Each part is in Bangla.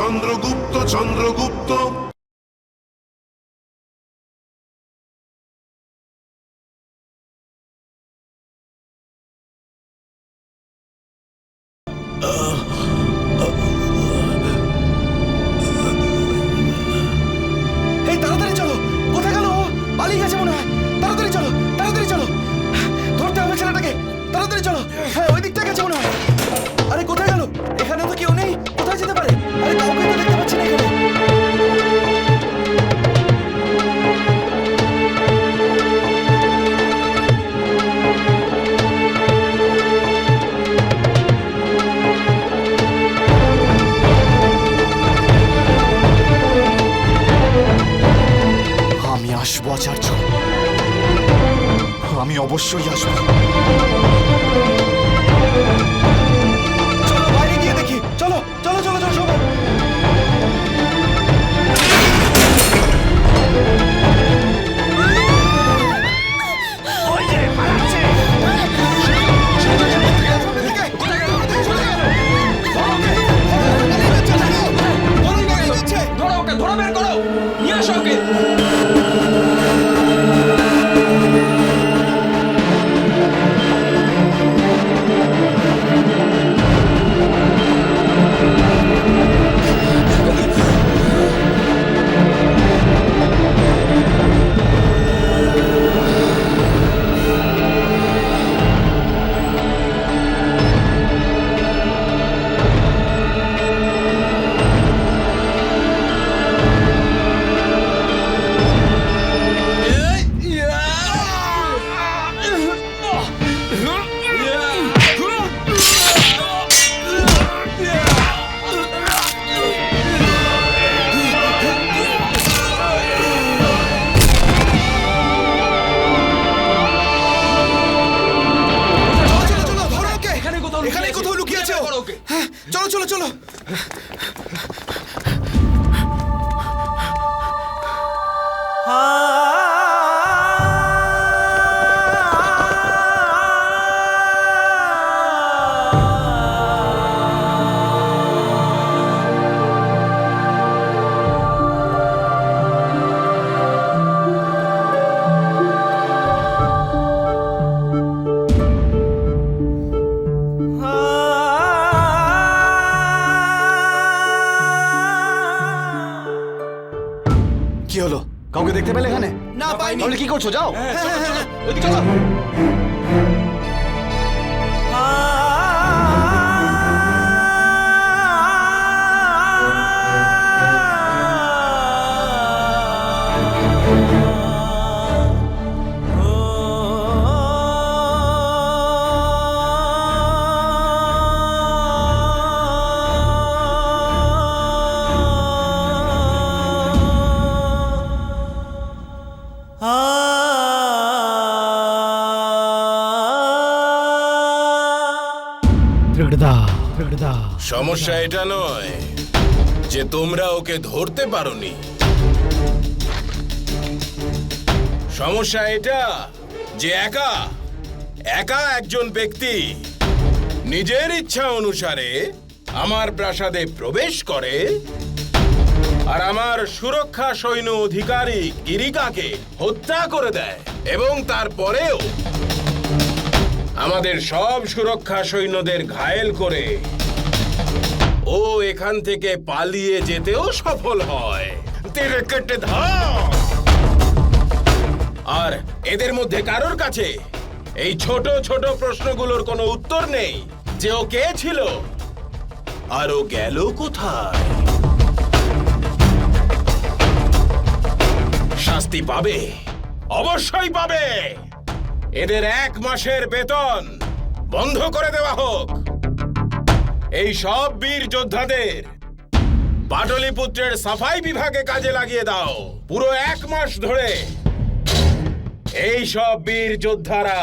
চন্দ্রগুপ্ত চন্দ্রগুপ্ত এই তাড়াতাড়ি চলো, কোথায় গেল ও? পালিয়ে গেছে মনে হয়। তাড়াতাড়ি চলো, তাড়াতাড়ি চলো, ধরতে হবে ছেলেটাকে। তাড়াতাড়ি চলো। হ্যাঁ, ওই দিকটা গেছে মনে হয়। আরে কোথায় গেল? এখানে তো কেউ নেই, কোথায় যেতে পারে? আরে কাউকে তো দেখতে পাচ্ছি না এখানে। আমি আসবো আচার্য, আমি অবশ্যই আসবো। চলো বাইরে গিয়ে দেখি। চলো চলো চলো চলো সবাই। ধরো ওকে, ধরো, বের করো, নিয়ে আসো ওকে। এখানে কোথাও লুকিয়ে আছে ও। হ্যাঁ, চলো চলো চলো। কি হলো? কাউকে দেখতে পেলে এখানে? না পাইনি। তাহলে কি করছো? যাও। ওইদিকে চলো। সমস্যা এটা নয় যে তোমরা ওকে ধরতে পারোনি, সমস্যা এটা যে একা একা একজন ব্যক্তি নিজের ইচ্ছা অনুসারে আমার প্রাসাদে প্রবেশ করে আর আমার সুরক্ষা সৈন্য অধিকারী গিরিকাকে হত্যা করে দেয়, এবং তারপরেও আমাদের সব সুরক্ষা সৈন্যদের ঘায়েল করে ও এখান থেকে পালিয়ে যেতেও সফল হয়। আর এদের মধ্যে কারোর কাছে এই ছোট ছোট প্রশ্নগুলোর কোনো উত্তর নেই যে ও কে ছিল আর ও গেল কোথায়। শাস্তি পাবে, অবশ্যই পাবে। এদের 1 মাসের বেতন বন্ধ করে দেওয়া হোক। এই সব বীর যোদ্ধাদের পাটলিপুত্রের সাফাই বিভাগে কাজে লাগিয়ে দাও। পুরো 1 মাস ধরে এই সব বীর যোদ্ধারা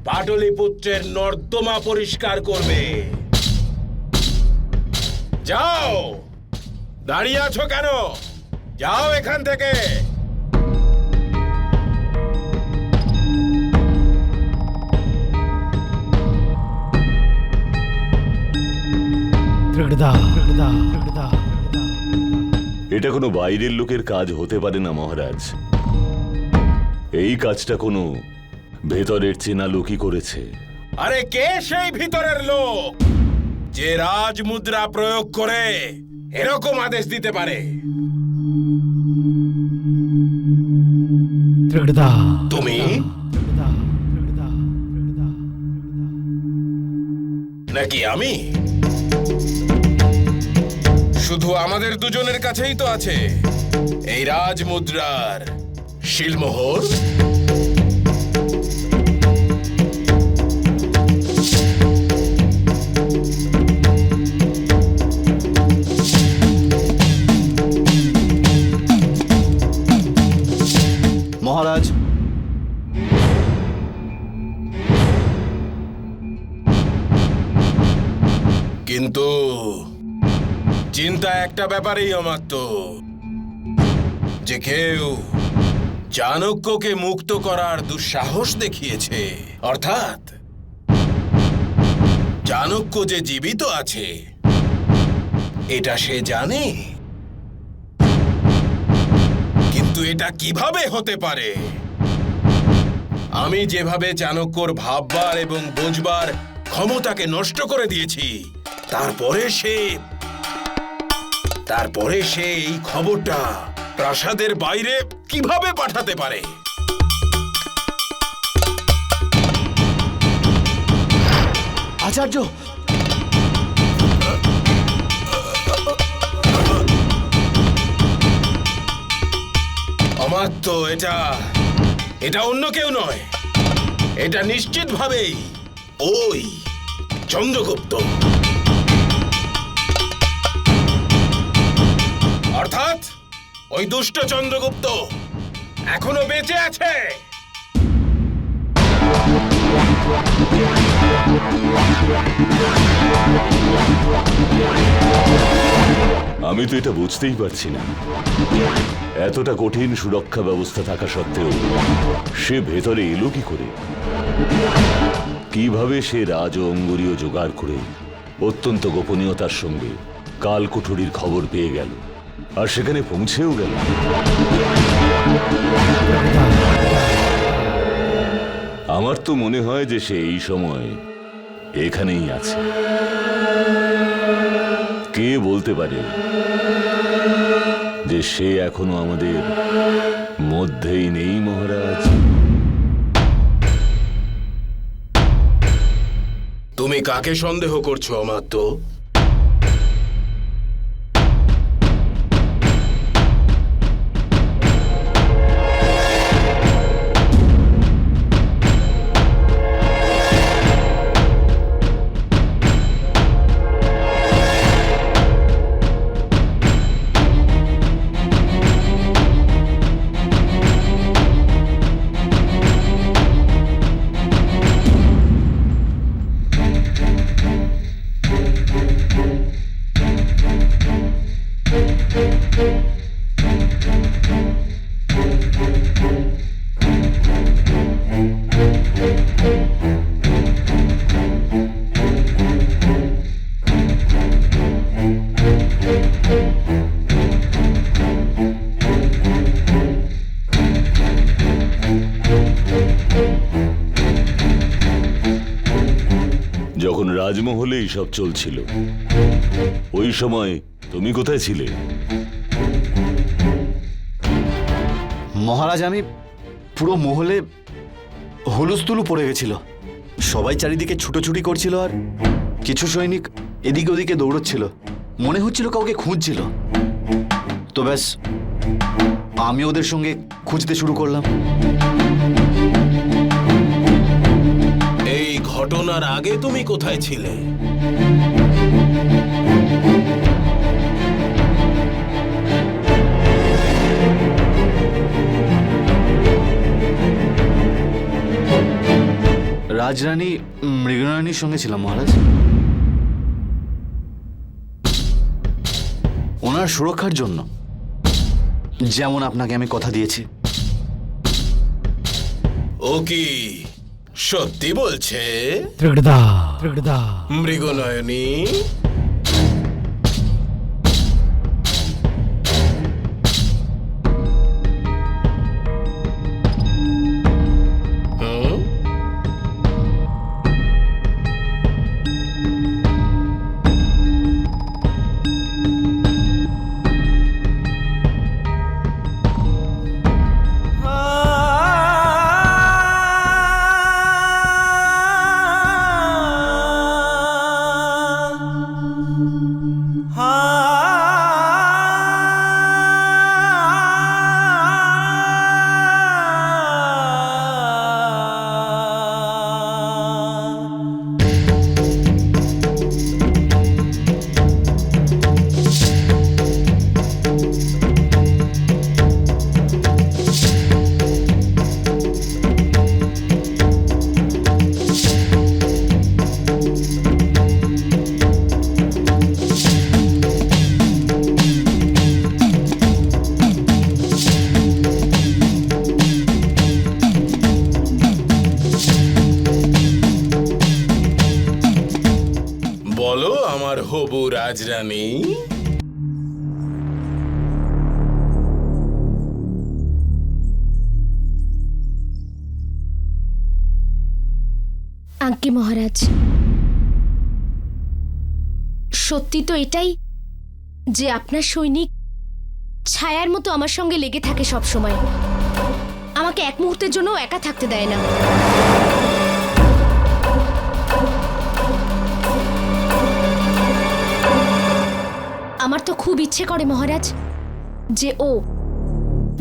পাটলিপুত্রের নর্দমা পরিষ্কার করবে। যাও, দাঁড়িয়ে আছো কেন? যাও এখান থেকে। এটা কোনো বাইরের লোকের কাজ হতে পারে না মহারাজ। এই কাজটা কোনো ভেতরের চেনা লোকই করেছে। আরে কে সেই ভিতরের লোক যে রাজমুদ্রা প্রয়োগ করে এরকম আদেশ দিতে পারে? তুমি নাকি আমি? শুধু আমাদের দুজনের কাছেই তো আছে এই রাজমুদ্রার শিলমোহর। মহারাজ, কিন্তু চিন্তা একটা ব্যাপারেই অমাত্য, যে কেউ চাণক্যকে মুক্ত করার দুঃসাহস দেখিয়েছে। অর্থাৎ চাণক্য যে জীবিত আছে এটা সে জানে, কিন্তু এটা কিভাবে হতে পারে? আমি যেভাবে চাণক্যর ভাববার এবং বুঝবার ক্ষমতাকে নষ্ট করে দিয়েছি, তারপরে সে এই খবরটা প্রাসাদের বাইরে কিভাবে পাঠাতে পারে? আচার্য, অমাত্য, এটা অন্য কেউ নয়, এটা নিশ্চিতভাবেই ওই চন্দ্রগুপ্ত। অর্থাৎ ওই দুষ্ট চন্দ্রগুপ্ত এখনো বেঁচে আছে। আমি তো এটা বুঝতেই পারছি না, এতটা কঠিন সুরক্ষা ব্যবস্থা থাকা সত্ত্বেও সে ভেতরে এলো কি করে? কিভাবে সে রাজ অঙ্গুরীয় জোগাড় করে অত্যন্ত গোপনীয়তার সঙ্গে কালকুঠুরির খবর পেয়ে গেল আর সেখানে পৌঁছেও গেল? আমার তো মনে হয় যে সে এই সময় এখানেই আছে। কে বলতে পারে যে সে এখনো আমাদের মধ্যেই নেই মহারাজ? তুমি কাকে সন্দেহ করছো অমাত্য? যখন রাজমহলে এইসব চলছিল ওই সময় তুমি কোথায় ছিলে? মহারাজ, আমি পুরো মহলে হুলুস্থুলু পড়ে গেছিল। সবাই চারিদিকে ছুটোছুটি করছিল আর কিছু সৈনিক এদিকে ওদিকে দৌড়চ্ছিল, মনে হচ্ছিল কাউকে খুঁজছিল। তো ব্যাস, আমি ওদের সঙ্গে খুঁজতে শুরু করলাম। এই ঘটনার আগে তুমি কোথায় ছিলে? রাজরানী মৃগরানীর সঙ্গে ছিলাম মহারাজ। ওনার সুরক্ষার জন্য, যেমন আপনাকে আমি কথা দিয়েছি। ও কি সত্যি বলছে মৃগনয়নী? আমার হবু রাজরানী? আজ্ঞে মহারাজ, সত্যি তো এটাই যে আপনার সৈনিক ছায়ার মতো আমার সঙ্গে লেগে থাকে সব সময়, আমাকে এক মুহূর্তের জন্য একা থাকতে দেয় না। আমার তো খুব ইচ্ছে করে মহারাজ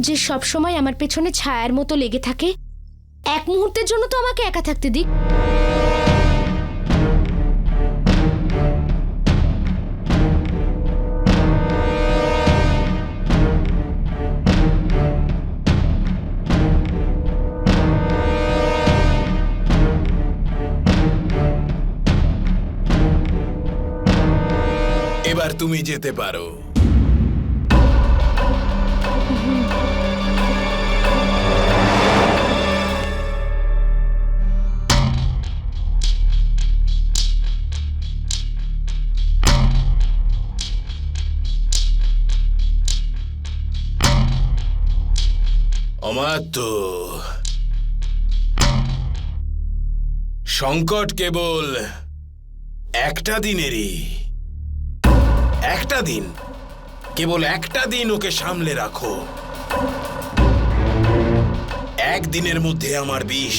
যে সব সময় আমার পেছনে ছায়ার মতো লেগে থাকে, এক মুহূর্তের জন্য তো আমাকে একা থাকতে দিক। এবার তুমি যেতে পারো। অমাত্য, সংকট কেবল একটা দিনেরই। একটা দিন, কেবল একটা দিন ওকে সামলে রাখো। একদিনের মধ্যে আমার বিষ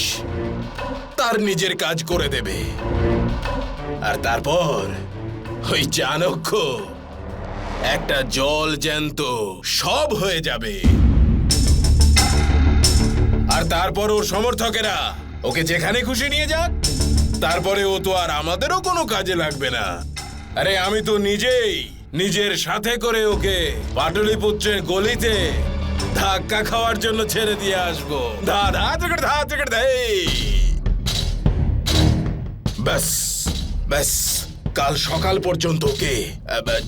তার নিজের কাজ করে দেবে, আর তারপর ওই চাণক্য একটা জল জ্যান্ত সব হয়ে যাবে। আর তারপর ওর সমর্থকেরা ওকে যেখানে খুশি নিয়ে যাক, তারপরে ও তো আর আমাদেরও কোনো কাজে লাগবে না। আরে আমি তো নিজেই নিজের সাথে করে ওকে পাটলিপুত্রের গলিতে ধাক্কা খাওয়ার জন্য ছেড়ে দিয়ে আসবো। ব্যাস ব্যাস, কাল সকাল পর্যন্ত ওকে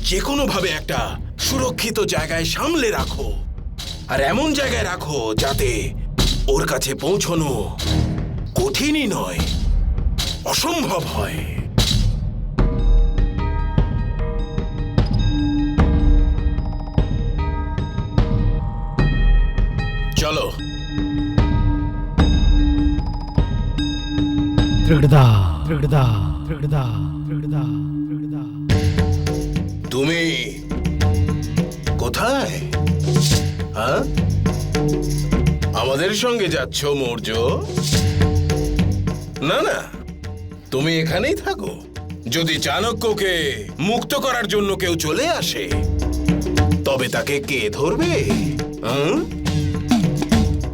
যে কোনো ভাবে একটা সুরক্ষিত জায়গায় সামলে রাখো, আর এমন জায়গায় রাখো যাতে ওর কাছে পৌঁছনো কঠিনই নয়, অসম্ভব হয়। চলো। তুমি কোথায়? হ্যাঁ, আমাদের সঙ্গে যাচ্ছ মৌর্য? না না, তুমি এখানেই থাকো। যদি চাণক্যকে মুক্ত করার জন্য কেউ চলে আসে, তবে তাকে কে ধরবে?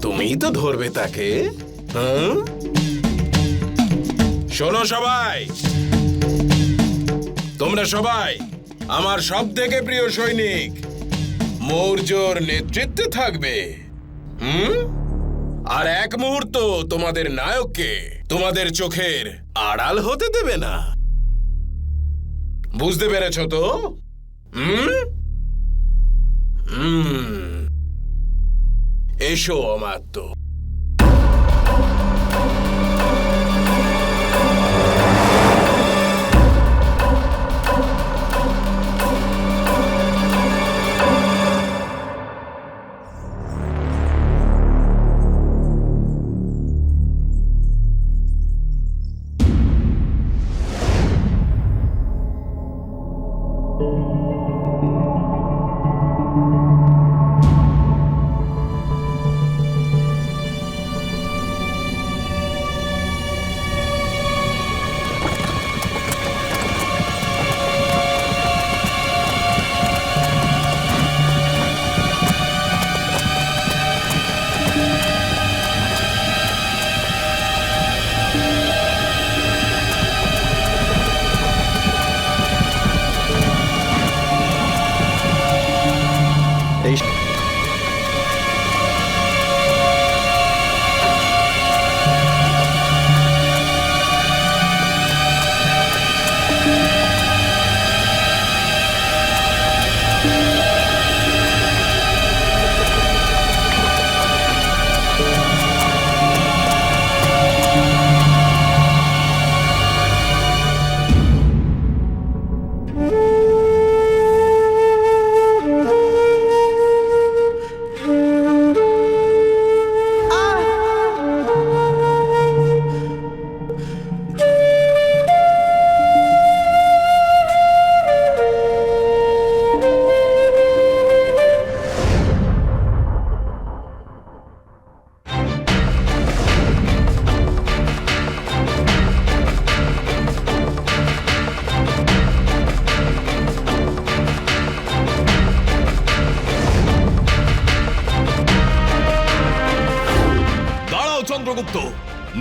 তুমিই তো ধরবে তাকে। শোনো সবাই, তোমরা সবাই আমার সব থেকে প্রিয় সৈনিক মৌর্যর নেতৃত্বে থাকবে। আর এক মুহূর্ত তোমাদের নায়ককে তোমাদের চোখের আড়াল হতে দেবে না। বুঝতে পেরেছ তো? এসো অমাত্য।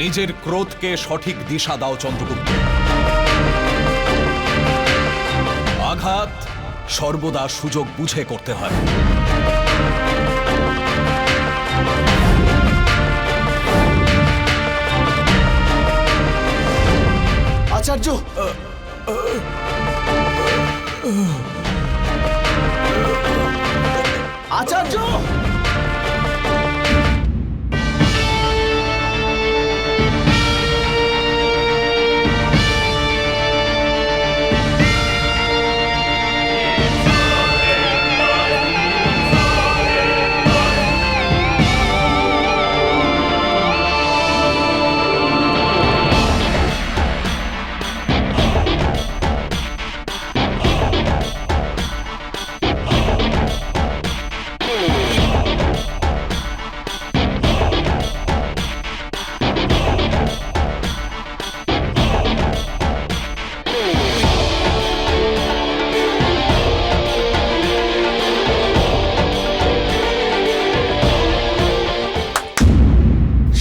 নিজের ক্রোধকে সঠিক দিশা দাও চন্দ্রগুপ্ত। আঘাত সর্বদা সুযোগ বুঝে করতে হয়। আচার্য, আচার্য,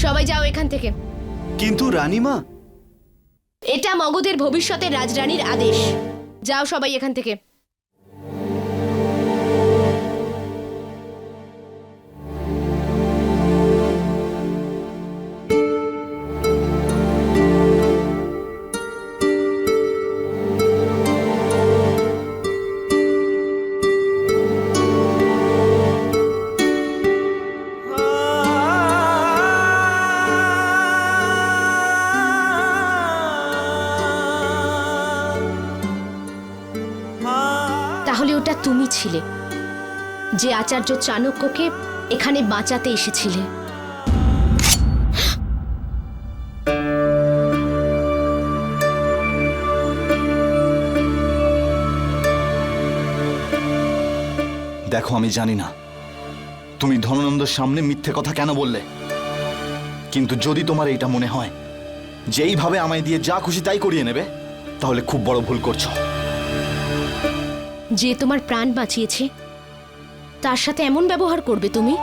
সবাই যাও এখান থেকে। কিন্তু রানীমা, এটা মগধের ভবিষ্যতের রাজরানীর আদেশ। যাও সবাই এখান থেকে। তাহলে ওটা তুমি ছিলে যে আচার্য চাণক্যকে এখানে বাঁচাতে এসেছিলে। দেখো, আমি জানি না তুমি ধননন্দর সামনে মিথ্যে কথা কেন বললে, কিন্তু যদি তোমার এইটা মনে হয় যে এইভাবে আমায় দিয়ে যা খুশি তাই করিয়ে নেবে, তাহলে খুব বড় ভুল করছো। যে তোমার প্রাণ বাঁচিয়েছে তার সাথে এমন ব্যবহার করবে তুমি?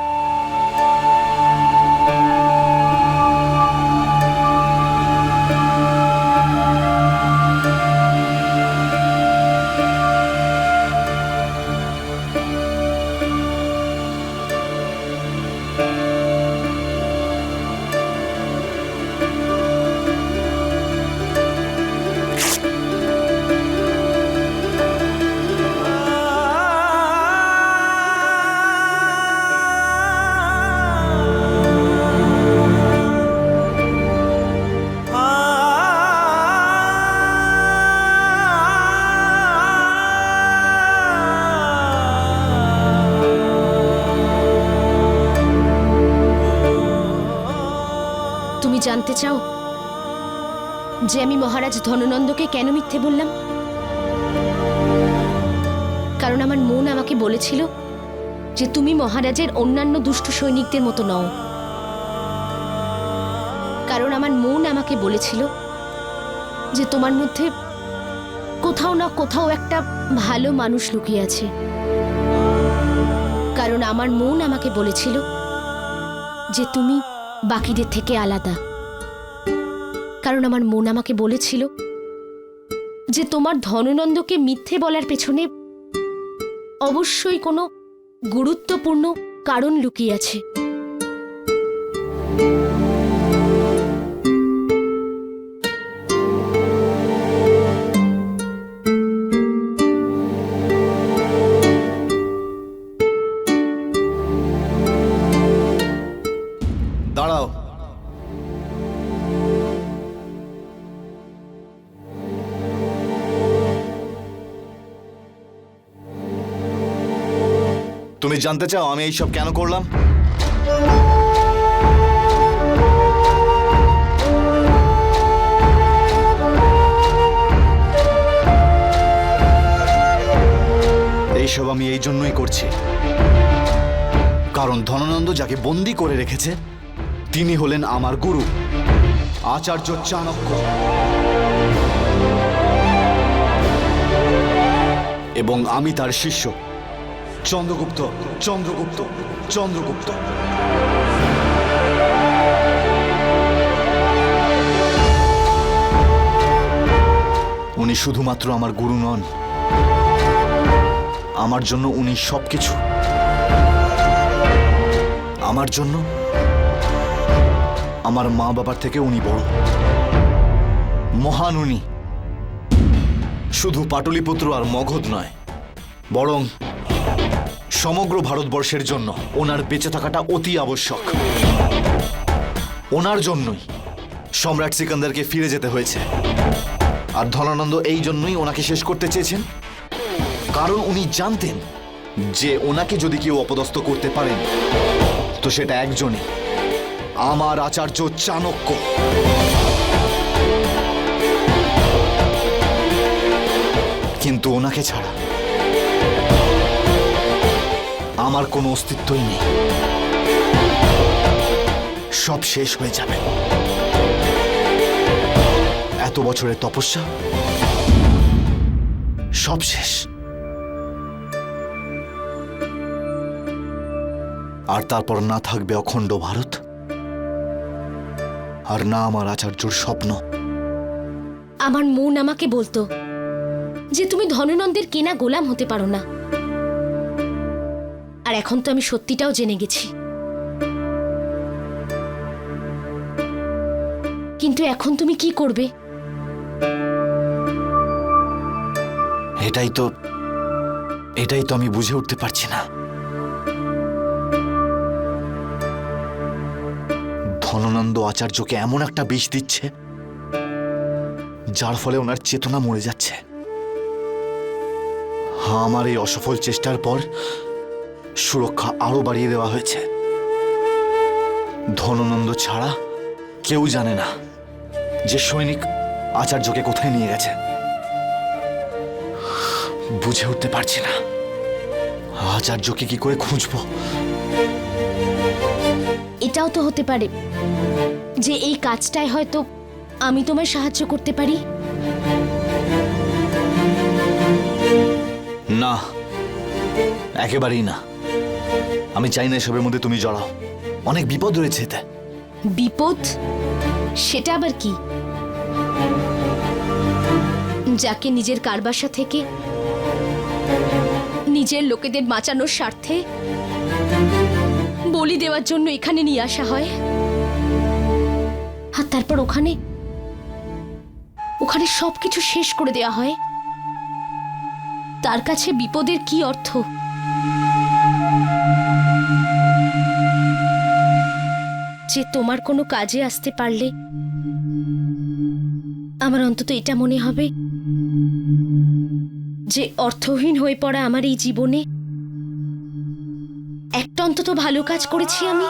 জানতে চাও যে আমি মহারাজ ধননন্দকে কেন মিথ্যে বললাম? কারণ আমার মন আমাকে বলেছিল যে তুমি মহারাজের অন্যান্য দুষ্ট সৈনিকদের মতো নও। কারণ আমার মন আমাকে বলেছিল যে তোমার মধ্যে কোথাও না কোথাও একটা ভালো মানুষ লুকিয়ে আছে। কারণ আমার মন আমাকে বলেছিল যে তুমি বাকিদের থেকে আলাদা। কারণ আমার মন আমাকে বলেছিল যে তোমার ধননন্দকে মিথ্যে বলার পেছনে অবশ্যই কোনো গুরুত্বপূর্ণ কারণ লুকিয়ে আছে। দাঁড়াও, তুমি জানতে চাও আমি এইসব কেন করলাম? এইসব আমি এই জন্যই করছি কারণ ধননন্দ যাকে বন্দি করে রেখেছে তিনি হলেন আমার গুরু আচার্য চাণক্য, এবং আমি তার শিষ্য চন্দ্রগুপ্ত চন্দ্রগুপ্ত চন্দ্রগুপ্ত। উনি শুধুমাত্র আমার গুরু নন, আমার জন্য উনি সবকিছু। আমার জন্য আমার মা বাবার থেকে উনি বড়, মহান উনি। শুধু পাটলিপুত্র আর মগধ নয়, বরং সমগ্র ভারতবর্ষের জন্য ওনার বেঁচে থাকাটা অতি আবশ্যক। ওনার জন্যই সম্রাট সিকান্দারকে ফিরে যেতে হয়েছে। আর ধনানন্দ এই জন্যই ওনাকে শেষ করতে চেয়েছেন, কারণ উনি জানতেন যে ওনাকে যদি কেউ অপদস্থ করতে পারেন তো সেটা একজনই, আমার আচার্য চাণক্য। কিন্তু ওনাকে ছাড়া আমার কোনো অস্তিত্বই নেই, সব শেষ হয়ে যাবে। এত বছরের তপস্যা সব শেষ। আর তারপর না থাকবে অখণ্ড ভারত, আর না আমার আচার্যর স্বপ্ন। আমার মন আমাকে বলতো যে তুমি ধননন্দের কেনা গোলাম হতে পারো না। আর এখন তো আমি সত্যিটাও জেনে গেছি। কিন্তু এখন তুমি কি করবে? এটাই তো আমি বুঝে উঠতে পারছি না। ধননন্দ আচার্যকে এমন একটা বিষ দিচ্ছে যার ফলে ওনার চেতনা মরে যাচ্ছে। আমার এই অসফল চেষ্টার পর সুরক্ষা আরো বাড়িয়ে দেওয়া হয়েছে। ধননন্দ ছাড়া কেউ জানে না যে সৈনিক আচার্যকে কোথায় নিয়ে গেছে। বুঝে উঠতে পারছি না আচার্যকে কি করে খুঁজবো। এটাও তো হতে পারে যে এই কাজটায় হয়তো আমি তোমায় সাহায্য করতে পারি। না, একেবারেই না। আমি চাই না এসবের মধ্যে তুমি জড়াও। অনেক বিপদ রয়েছে এতে। বিপদ? সেটা আবার কি? যাকে নিজের কারবাসা থেকে নিজের লোকেদের বাঁচানোর স্বার্থে বলি দেওয়ার জন্য এখানে নিয়ে আসা হয়, আর তারপর ওখানে সবকিছু শেষ করে দেওয়া হয়। তার কাছে বিপদের কি অর্থ? যে তোমার কোনো কাজে আসতে পারলে আমার অন্তত এটা মনে হবে যে অর্থহীন হয়ে পড়া আমার এই জীবনে একটা অন্তত ভালো কাজ করেছি আমি।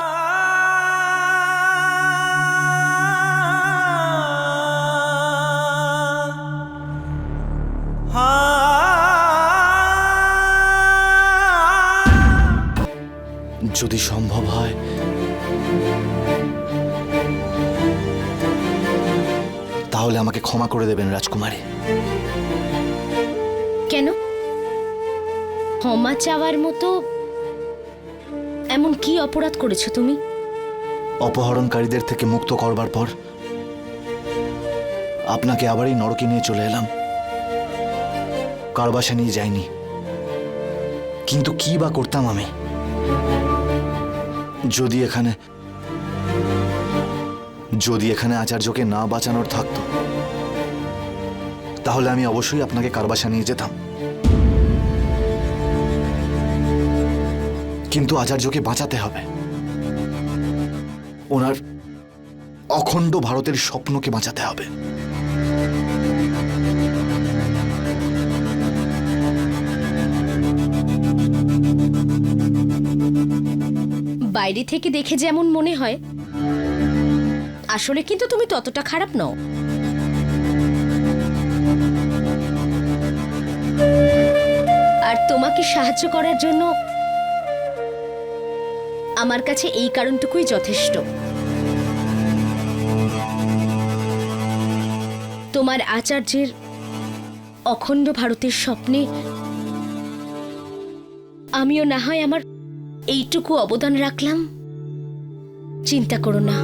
যদি সম্ভব হয় তাহলে আমাকে ক্ষমা করে দেবেন রাজকুমারী। কেন? ক্ষমা চাওয়ার মতো এমন কি অপরাধ করেছো তুমি? অপহরণকারীদের থেকে মুক্ত করবার পর আপনাকে আবার এই নরকে নিয়ে চলে এলাম। কারবাসা নিয়ে যাইনি, কিন্তু কি বা করতাম আমি যদি এখানে আচার্যকে না বাঁচানোর থাকতো। তাহলে আমি অবশ্যই আপনাকে কারবাসা নিয়ে যেতাম, কিন্তু আচার্যকে বাঁচাতে হবে। ওনার অখণ্ড ভারতের স্বপ্নকে বাঁচাতে হবে। বাইরে থেকে দেখে যেমন মনে হয়, আসলে কিন্তু তুমি ততটা খারাপ নও। আর তোমাকে সাহায্য করার জন্য আমার কাছে এই কারণটুকুই যথেষ্ট। তোমার আচার্যের অখণ্ড ভারতের স্বপ্নে আমিও না হয় আমার এইটুকু অবদান রাখলাম। চিন্তা করো না।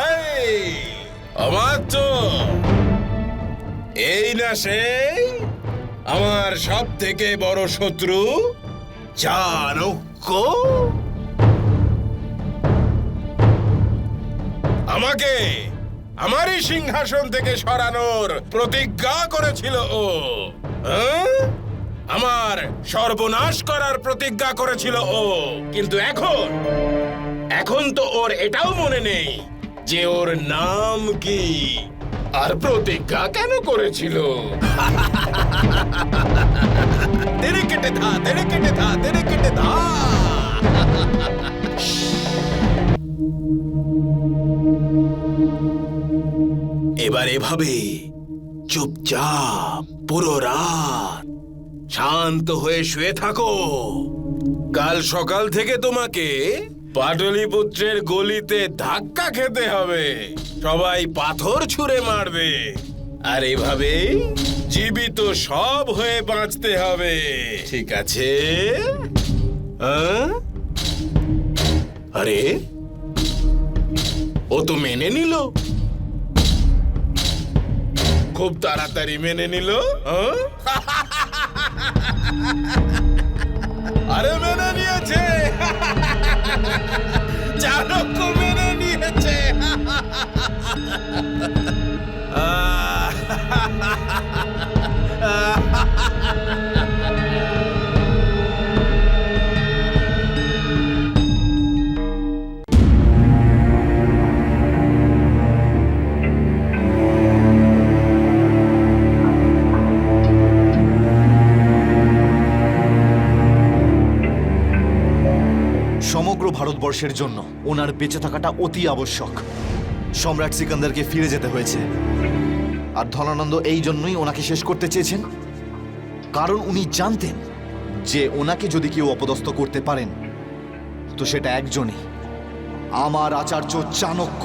এই অমাত্য, এই না সেই আমার সব থেকে বড় শত্রু চাণক্য। আমাকে আমারই সিংহাসন থেকে সরানোর প্রতিজ্ঞা করেছিল ও। হ্যাঁ? আমার সর্বনাশ করার প্রতিজ্ঞা করেছিল ও, কিন্তু এখন তো ওর এটাও মনে নেই যে ওর নাম কি আর প্রতিজ্ঞা কেন করেছিল। তেরে কেটে ধা, তেরে কেটে ধা, তেরে কেটে ধা। এবার এভাবে চুপচাপ পুরো রাত শান্ত হয়ে শুয়ে থাকো। কাল সকাল থেকে তোমাকে পাটলিপুত্রের গলিতে ধাক্কা খেতে হবে, সবাই পাথর ছুঁড়ে মারবে, আর এভাবে জীবিত সব হয়ে বাঁচতে হবে, ঠিক আছে? আরে ও তো মেনে নিল, খুব তাড়াতাড়ি মেনে নিল। আরে মেনে নিয়েছে, চাণক্য মেনে নিয়েছে। সমগ্র ভারতবর্ষের জন্য ওনার বেঁচে থাকাটা অতি আবশ্যক। সম্রাট সিকান্দারকে ফিরে যেতে হয়েছে, আর ধনানন্দ এই জন্যই ওনাকে শেষ করতে চেয়েছেন, কারণ উনি জানতেন যে ওনাকে যদি কেউ অপদস্থ করতে পারেন তো সেটা একজনই, আমার আচার্য চাণক্য।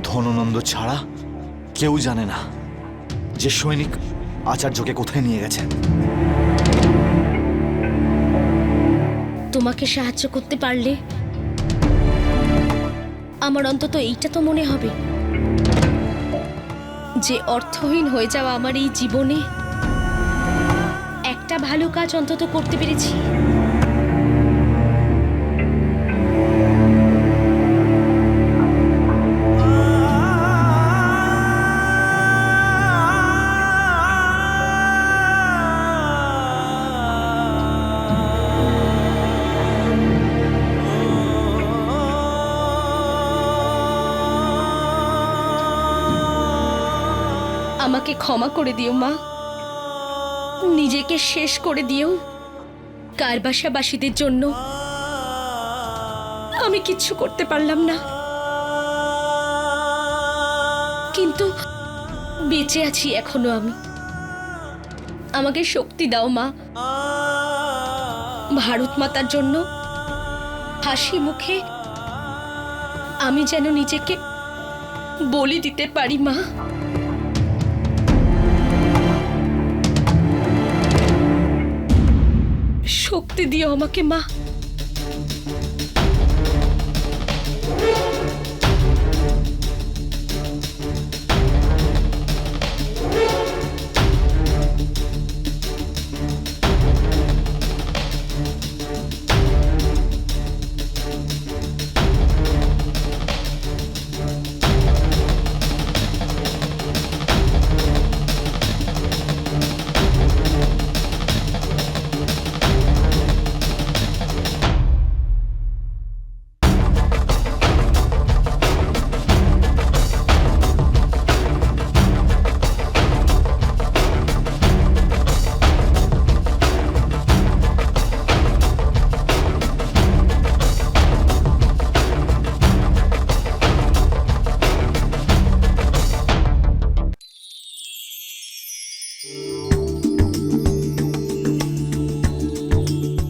ধনানন্দ ছাড়া কেউ জানে না যে সৈনিক আচার্যকে কোথায় নিয়ে গেছেন। তোমাকে সাহায্য করতে পারলে আমার অন্তত এইটা তো মনে হবে যে অর্থহীন হয়ে যাওয়া আমার এই জীবনে একটা ভালো কাজ অন্তত করতে পেরেছি। আমাকে ক্ষমা করে দিও মা, নিজেকে শেষ করে দিও। কারবাসাবাসীদের জন্য আমি কিচ্ছু করতে পারলাম না, কিন্তু বেঁচে আছি এখনো আমি। আমাকে শক্তি দাও মা, ভারত মাতার জন্য হাসি মুখে আমি যেন নিজেকে বলি দিতে পারি মা। শক্তি দিও আমাকে মা।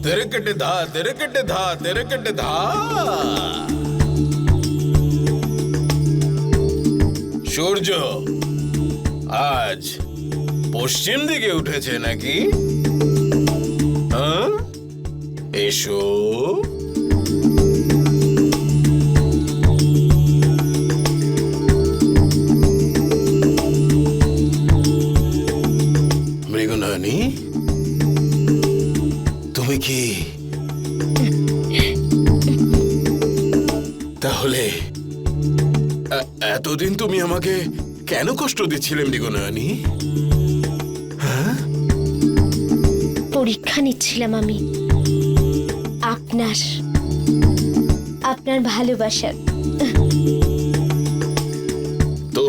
तेरे कटे धा, तेरे कटे धा, तेरे कटे धा। সূর্য আজ পশ্চিম দিকে উঠেছে নাকি? এসো। তাহলে এতদিন তুমি আমাকে কেন কষ্ট দিচ্ছিলে মৃগনয়নী? পরীক্ষা নিচ্ছিলাম আমি আপনার ভালোবাসার। তো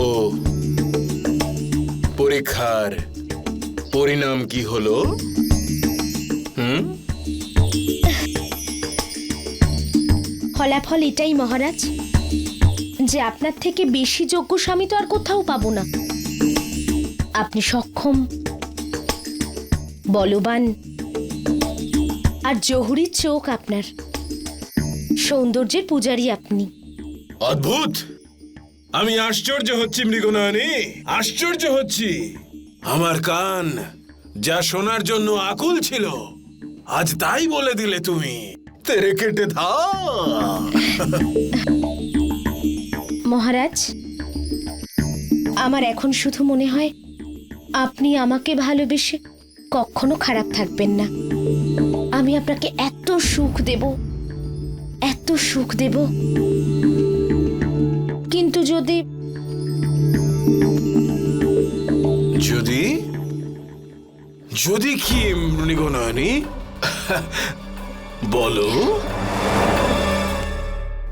পরীক্ষার পরিণাম কি হলো? ফলাফল এটাই মহারাজ যে আপনার থেকে বেশি যোগ্য স্বামী তো আর কোথাও পাবো না। আপনি সক্ষম, বলবান, আর জহুরির চোখ আপনার, সৌন্দর্যের পূজারী আপনি। অদ্ভুত! আমি আশ্চর্য হচ্ছি মৃগনয়নী, আশ্চর্য হচ্ছি। আমার কান যা শোনার জন্য আকুল ছিল আজ তাই বলে দিলে তুমি। তেরে কেটে ধা। মহারাজ, আমার এখন শুধু মনে হয় আপনি আমাকে ভালোবেসে কখনো খারাপ থাকবেন না। আমি আপনাকে এত সুখ দেব, এত সুখ দেব, কিন্তু যদি যদি যদি কি মৃগনয়নী? বলো।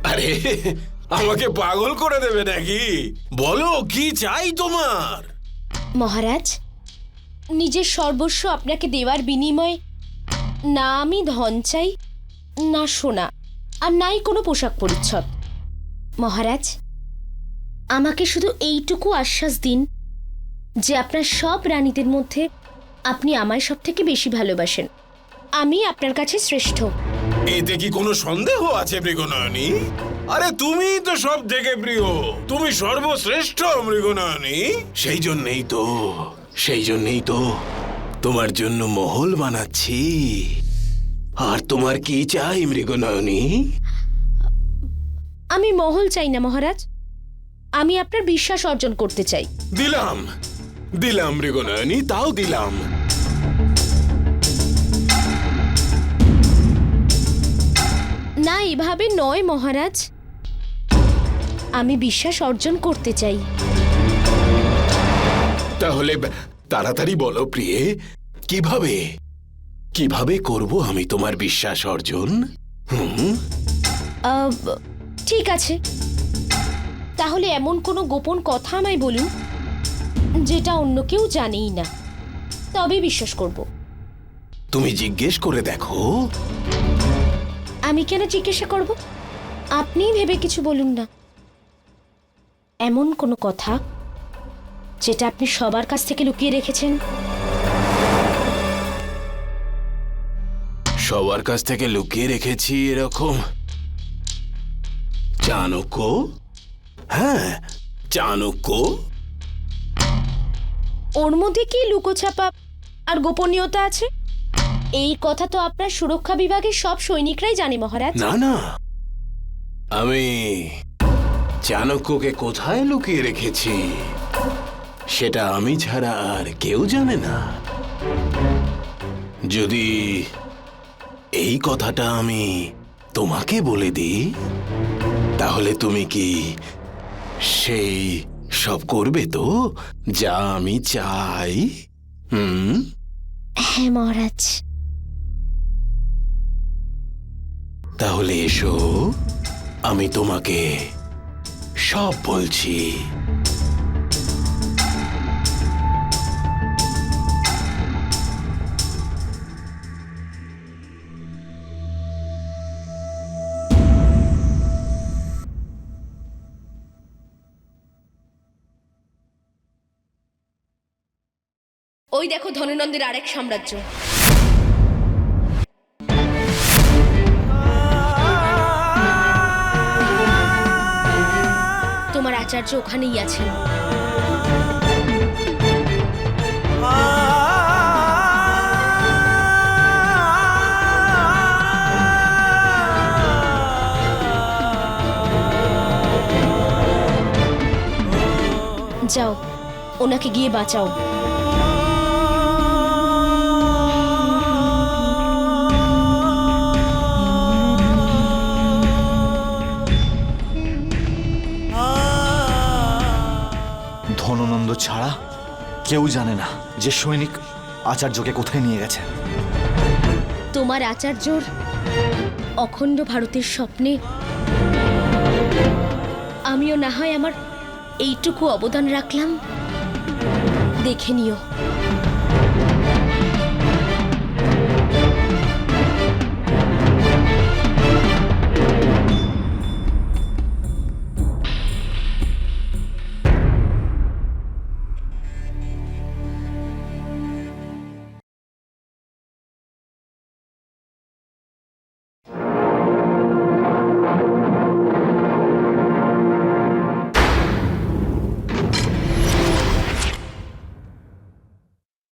আরে আমাকে পাগল করে দেবে নাকি? বলো কি চাই তোমার? মহারাজ, নিজের সর্বস্ব আপনাকে দেওয়ার বিনিময়ে না আমি ধন চাই, না সোনা, আর নাই কোনো পোশাক পরিচ্ছদ। মহারাজ, আমাকে শুধু এইটুকু আশ্বাস দিন যে আপনার সব রানীদের মধ্যে আপনি আমায় সব থেকে বেশি ভালোবাসেন। আমি আপনার কাছে শ্রেষ্ঠ। এতে কি কোনো সন্দেহ আছে মৃগনয়নী? আরে তুমি তো সব থেকে প্রিয়, তুমি সর্বশ্রেষ্ঠ মৃগনয়নী। সেই জন্যই তো তোমার জন্য মহল বানাচ্ছি। আর তোমার কি চাই মৃগনয়নী? আমি মহল চাই না মহারাজ, আমি আপনার বিশ্বাস অর্জন করতে চাই। দিলাম দিলাম মৃগনয়নী, তাও দিলাম। না, এভাবে নয় মহারাজ, আমি বিশ্বাস অর্জন করতে চাই। তাহলে তাড়াতাড়ি বলো প্রিয়ে, কিভাবে কিভাবে করব আমি তোমার বিশ্বাস অর্জন? ঠিক আছে, তাহলে এমন কোনো গোপন কথা আমায় বলুন যেটা অন্য কেউ জানেই না, তবে বিশ্বাস করব। তুমি জিজ্ঞেস করে দেখো। আমি কেন জিজ্ঞাসা করব? আপনিই ভেবে কিছু বলুন না। এমন কোনো কথা যেটা আপনি সবার কাছ থেকে লুকিয়ে রেখেছেন। সবার কাছ থেকে লুকিয়ে রেখেছি এরকম? চাণক্য, হ্যাঁ চাণক্য। ওর মধ্যে কি লুকোছাপা আর গোপনীয়তা আছে? এই কথা তো আপনার সুরক্ষা বিভাগের সব সৈনিকরাই জানে মহারাজ। না না, আমি চাণক্যকে কোথায় লুকিয়ে রেখেছি সেটা আমি ছাড়া আর কেউ জানে না। যদি এই কথাটা আমি তোমাকে বলে দিই, তাহলে তুমি কি সেই সব করবে তো যা আমি চাই? হ্যাঁ মহারাজ। তাহলে এসো, আমি তোমাকে সব বলছি। ওই দেখো ধননন্দের আরেক সাম্রাজ্য। তোমার আচার্য ওখানেই আছেন। যাও, ওনাকে গিয়ে বাঁচাও। ছাড়া কেউ জানে না যে সৈনিক আচার্যকে কোথায় নিয়ে গেছে। তোমার আচার্যর অখণ্ড ভারতের স্বপ্নে আমিও না হয় আমার এইটুকু অবদান রাখলাম, দেখে নিও।